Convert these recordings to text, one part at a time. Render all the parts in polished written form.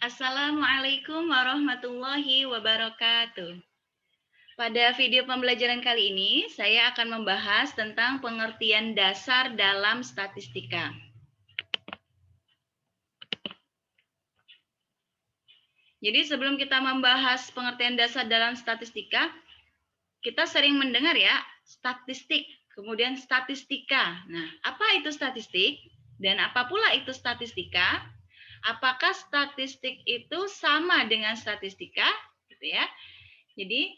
Assalamualaikum warahmatullahi wabarakatuh. Pada video pembelajaran kali ini, saya akan membahas tentang pengertian dasar dalam statistika. Jadi sebelum kita membahas pengertian dasar dalam statistika, kita sering mendengar ya, statistik, kemudian statistika. Nah, apa itu statistik? Dan apa pula itu statistika? Apakah statistik itu sama dengan statistika? Gitu ya. Jadi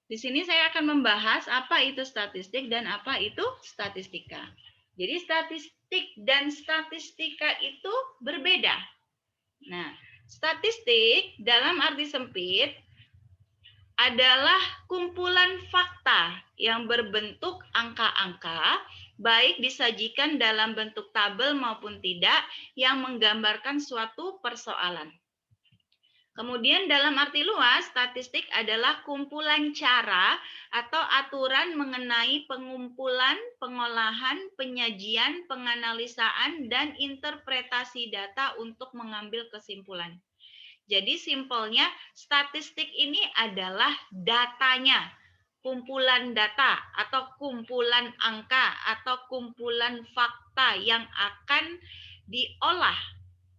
di sini saya akan membahas apa itu statistik dan apa itu statistika. Jadi statistik dan statistika itu berbeda. Nah, statistik dalam arti sempit adalah kumpulan fakta yang berbentuk angka-angka, baik disajikan dalam bentuk tabel maupun tidak, yang menggambarkan suatu persoalan. Kemudian dalam arti luas, statistik adalah kumpulan cara atau aturan mengenai pengumpulan, pengolahan, penyajian, penganalisaan, dan interpretasi data untuk mengambil kesimpulan. Jadi simpelnya, statistik ini adalah datanya, kumpulan data atau kumpulan angka atau kumpulan fakta yang akan diolah,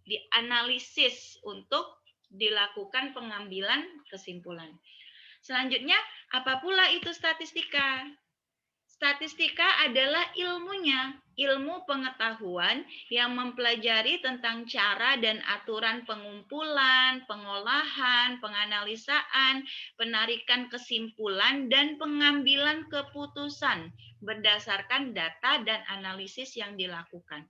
dianalisis untuk dilakukan pengambilan kesimpulan. Selanjutnya, apa pula itu statistika? Statistika adalah ilmunya, ilmu pengetahuan yang mempelajari tentang cara dan aturan pengumpulan, pengolahan, penganalisaan, penarikan kesimpulan, dan pengambilan keputusan berdasarkan data dan analisis yang dilakukan.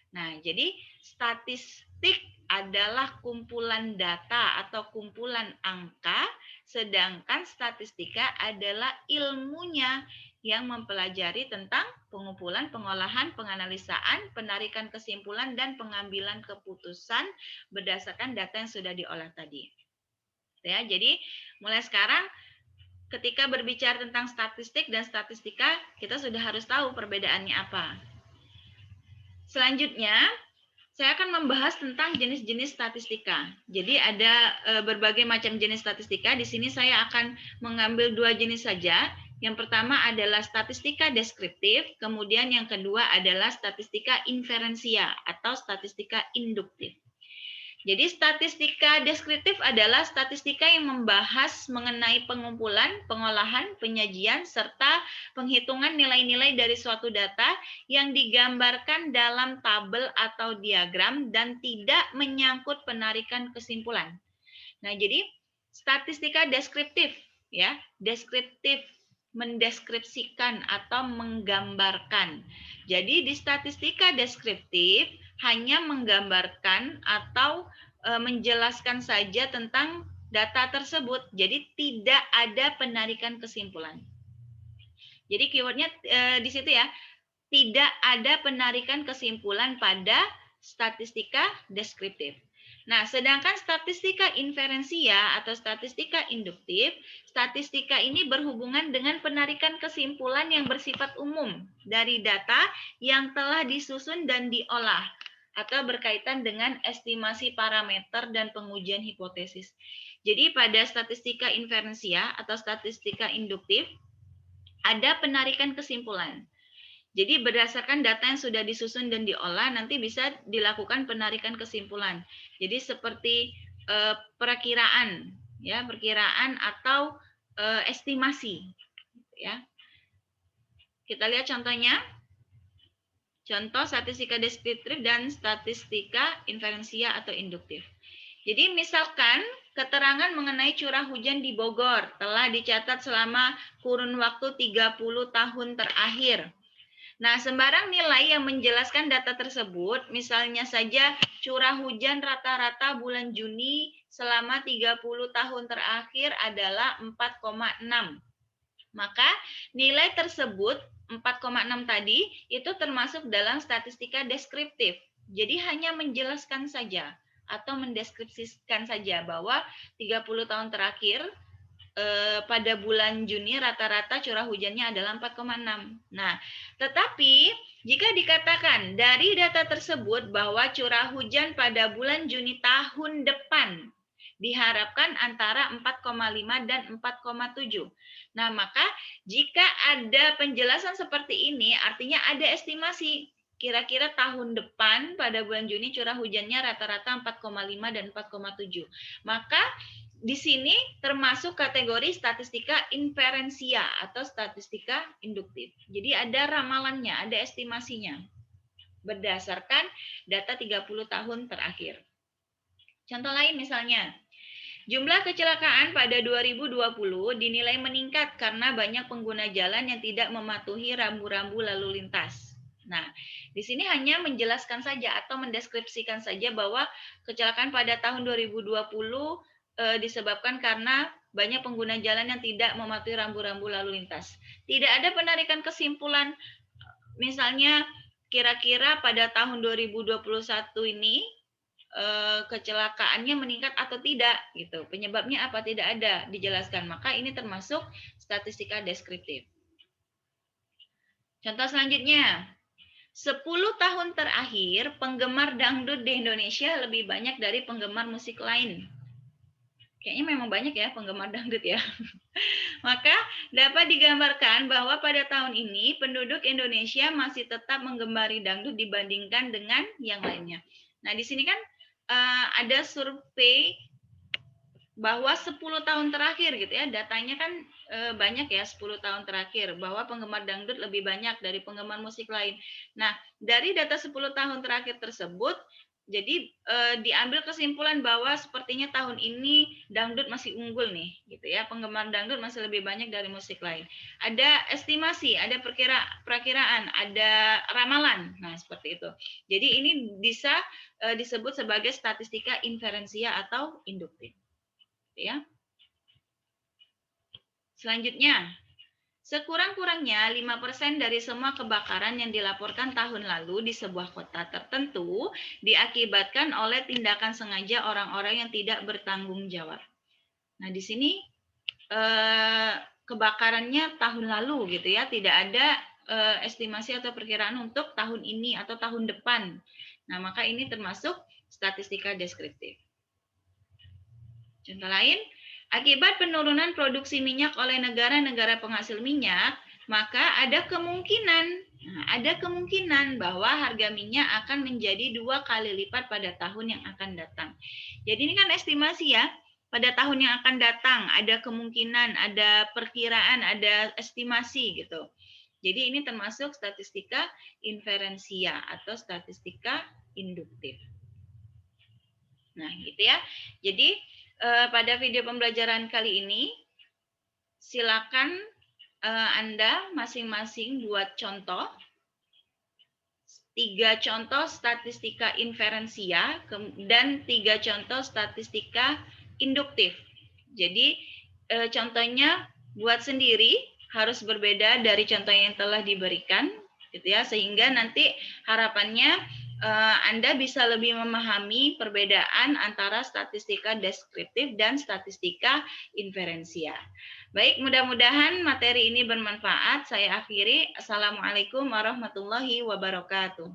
Nah, jadi statistik adalah kumpulan data atau kumpulan angka, sedangkan statistika adalah ilmunya yang mempelajari tentang pengumpulan, pengolahan, penganalisaan, penarikan kesimpulan, dan pengambilan keputusan berdasarkan data yang sudah diolah tadi. Ya, jadi mulai sekarang ketika berbicara tentang statistik dan statistika, kita sudah harus tahu perbedaannya apa. Selanjutnya, saya akan membahas tentang jenis-jenis statistika. Jadi ada berbagai macam jenis statistika. Di sini saya akan mengambil dua jenis saja. Yang pertama adalah statistika deskriptif, kemudian yang kedua adalah statistika inferensia atau statistika induktif. Jadi statistika deskriptif adalah statistika yang membahas mengenai pengumpulan, pengolahan, penyajian, serta penghitungan nilai-nilai dari suatu data yang digambarkan dalam tabel atau diagram dan tidak menyangkut penarikan kesimpulan. Nah, jadi statistika deskriptif ya, deskriptif mendeskripsikan atau menggambarkan. Jadi di statistika deskriptif hanya menggambarkan atau menjelaskan saja tentang data tersebut. Jadi tidak ada penarikan kesimpulan. Jadi keywordnya di situ ya, tidak ada penarikan kesimpulan pada statistika deskriptif. Nah, sedangkan statistika inferensia atau statistika induktif, statistika ini berhubungan dengan penarikan kesimpulan yang bersifat umum dari data yang telah disusun dan diolah atau berkaitan dengan estimasi parameter dan pengujian hipotesis. Jadi pada statistika inferensia atau statistika induktif ada penarikan kesimpulan. Jadi berdasarkan data yang sudah disusun dan diolah nanti bisa dilakukan penarikan kesimpulan. Jadi seperti perkiraan ya, perkiraan atau estimasi ya. Kita lihat contohnya. Contoh statistika deskriptif dan statistika inferensia atau induktif. Jadi misalkan keterangan mengenai curah hujan di Bogor telah dicatat selama kurun waktu 30 tahun terakhir. Nah, sembarang nilai yang menjelaskan data tersebut, misalnya saja curah hujan rata-rata bulan Juni selama 30 tahun terakhir adalah 4,6. Maka nilai tersebut 4,6 tadi itu termasuk dalam statistika deskriptif. Jadi hanya menjelaskan saja atau mendeskripsikan saja bahwa 30 tahun terakhir pada bulan Juni rata-rata curah hujannya adalah 4,6. Nah, tetapi jika dikatakan dari data tersebut bahwa curah hujan pada bulan Juni tahun depan diharapkan antara 4,5 dan 4,7. Nah, maka jika ada penjelasan seperti ini, artinya ada estimasi kira-kira tahun depan pada bulan Juni curah hujannya rata-rata 4,5 dan 4,7. Maka di sini termasuk kategori statistika inferensia atau statistika induktif. Jadi ada ramalannya, ada estimasinya berdasarkan data 30 tahun terakhir. Contoh lain misalnya, jumlah kecelakaan pada 2020 dinilai meningkat karena banyak pengguna jalan yang tidak mematuhi rambu-rambu lalu lintas. Nah, di sini hanya menjelaskan saja atau mendeskripsikan saja bahwa kecelakaan pada tahun 2020 disebabkan karena banyak pengguna jalan yang tidak mematuhi rambu-rambu lalu lintas. Tidak ada penarikan kesimpulan, misalnya kira-kira pada tahun 2021 ini kecelakaannya meningkat atau tidak gitu. Penyebabnya apa? Tidak ada dijelaskan. Maka ini termasuk statistika deskriptif. Contoh selanjutnya, 10 tahun terakhir penggemar dangdut di Indonesia lebih banyak dari penggemar musik lain. Kayaknya memang banyak ya penggemar dangdut ya. Maka dapat digambarkan bahwa pada tahun ini penduduk Indonesia masih tetap menggemari dangdut dibandingkan dengan yang lainnya. Nah, di sini kan ada survei bahwa 10 tahun terakhir gitu ya, datanya kan banyak ya 10 tahun terakhir bahwa penggemar dangdut lebih banyak dari penggemar musik lain. Nah, dari data 10 tahun terakhir tersebut jadi diambil kesimpulan bahwa sepertinya tahun ini dangdut masih unggul nih, gitu ya. Penggemar dangdut masih lebih banyak dari musik lain. Ada estimasi, ada perakiraan, ada ramalan. Nah, seperti itu. Jadi ini bisa disebut sebagai statistika inferensia atau induktif. Ya. Selanjutnya, sekurang-kurangnya 5% dari semua kebakaran yang dilaporkan tahun lalu di sebuah kota tertentu diakibatkan oleh tindakan sengaja orang-orang yang tidak bertanggung jawab. Nah, di sini kebakarannya tahun lalu gitu ya, tidak ada estimasi atau perkiraan untuk tahun ini atau tahun depan. Nah, maka ini termasuk statistika deskriptif. Contoh lain, akibat penurunan produksi minyak oleh negara-negara penghasil minyak, maka ada kemungkinan bahwa harga minyak akan menjadi 2 kali lipat pada tahun yang akan datang. Jadi ini kan estimasi ya, pada tahun yang akan datang ada kemungkinan, ada perkiraan, ada estimasi gitu. Jadi ini termasuk statistika inferensia atau statistika induktif. Nah, gitu ya. Jadi pada video pembelajaran kali ini, silakan Anda masing-masing buat contoh. 3 contoh statistika inferensia dan 3 contoh statistika induktif. Jadi contohnya buat sendiri, harus berbeda dari contoh yang telah diberikan, gitu ya, sehingga nanti harapannya Anda bisa lebih memahami perbedaan antara statistika deskriptif dan statistika inferensia. Baik, mudah-mudahan materi ini bermanfaat. Saya akhiri. Assalamualaikum warahmatullahi wabarakatuh.